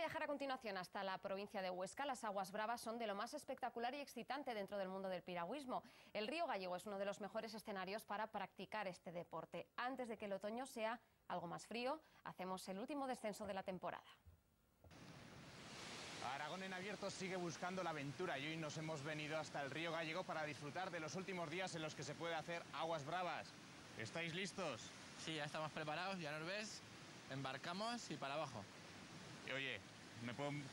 viajar a continuación hasta la provincia de Huesca. Las aguas bravas son de lo más espectacular y excitante dentro del mundo del piragüismo. El río Gállego es uno de los mejores escenarios para practicar este deporte. Antes de que el otoño sea algo más frío, hacemos el último descenso de la temporada. Aragón en Abierto sigue buscando la aventura y hoy nos hemos venido hasta el río Gállego para disfrutar de los últimos días en los que se puede hacer aguas bravas. ¿Estáis listos? Sí, ya estamos preparados, ya nos ves, embarcamos y para abajo. Y oye,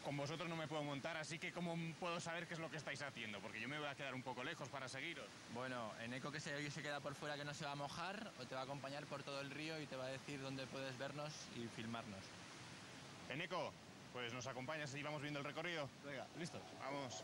con vosotros no me puedo montar, así que ¿cómo puedo saber qué es lo que estáis haciendo? Porque yo me voy a quedar un poco lejos para seguiros. Bueno, Eneco, que hoy se queda por fuera, que no se va a mojar, o te va a acompañar por todo el río y te va a decir dónde puedes vernos y filmarnos. Eneco, pues nos acompañas y vamos viendo el recorrido. Venga, listos. Vamos.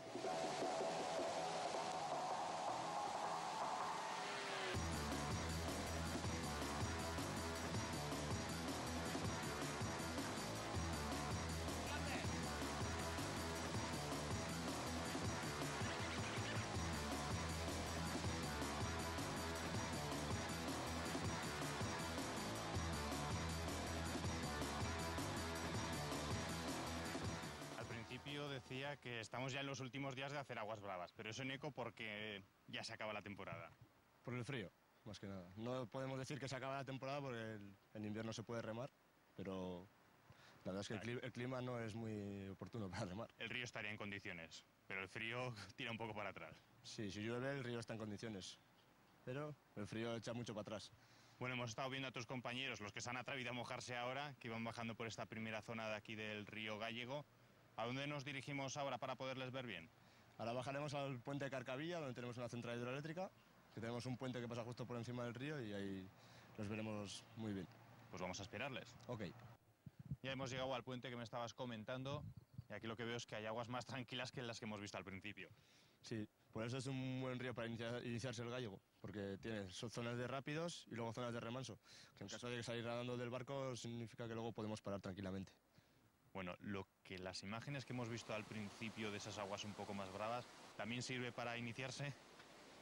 Al principio decía que estamos ya en los últimos días de hacer aguas bravas, pero eso, Eneco, porque ya se acaba la temporada. Por el frío, más que nada. No podemos decir que se acaba la temporada porque en invierno se puede remar, pero la verdad es que el clima no es muy oportuno para remar. El río estaría en condiciones, pero el frío tira un poco para atrás. Sí, si llueve el río está en condiciones, pero el frío echa mucho para atrás. Bueno, hemos estado viendo a tus compañeros, los que se han atrevido a mojarse ahora, que iban bajando por esta primera zona de aquí del río Gállego. ¿A dónde nos dirigimos ahora para poderles ver bien? Ahora bajaremos al puente de Carcavilla, donde tenemos una central hidroeléctrica, que tenemos un puente que pasa justo por encima del río y ahí los veremos muy bien. Pues vamos a esperarles. Ok. Ya hemos llegado al puente que me estabas comentando y aquí lo que veo es que hay aguas más tranquilas que las que hemos visto al principio. Sí, por eso es un buen río para iniciarse el Gállego, porque tiene zonas de rápidos y luego zonas de remanso, que en caso de salir nadando del barco significa que luego podemos parar tranquilamente. Bueno, las imágenes que hemos visto al principio de esas aguas un poco más bravas, ¿también sirve para iniciarse?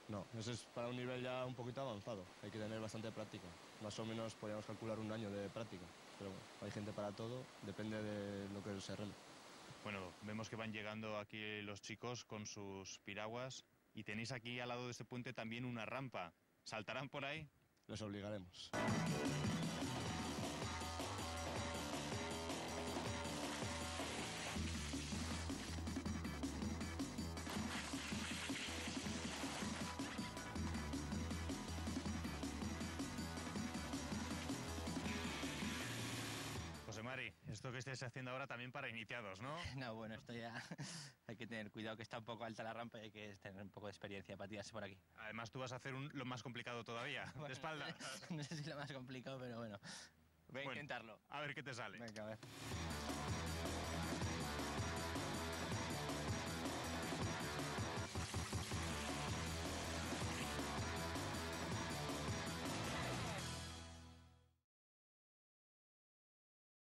No, eso es para un nivel ya un poquito avanzado, hay que tener bastante práctica. Más o menos podríamos calcular un año de práctica, pero bueno, hay gente para todo, depende de lo que se reme. Bueno, vemos que van llegando aquí los chicos con sus piraguas y tenéis aquí al lado de este puente también una rampa. ¿Saltarán por ahí? Les obligaremos. José Mari, esto que estáis haciendo ahora también para iniciados, ¿no? No, bueno, esto ya hay que tener cuidado, que está un poco alta la rampa y hay que tener un poco de experiencia para tirarse por aquí. Además tú vas a hacer lo más complicado todavía, de espalda. No sé si lo más complicado, pero bueno, voy a intentarlo. A ver qué te sale. Venga, a ver.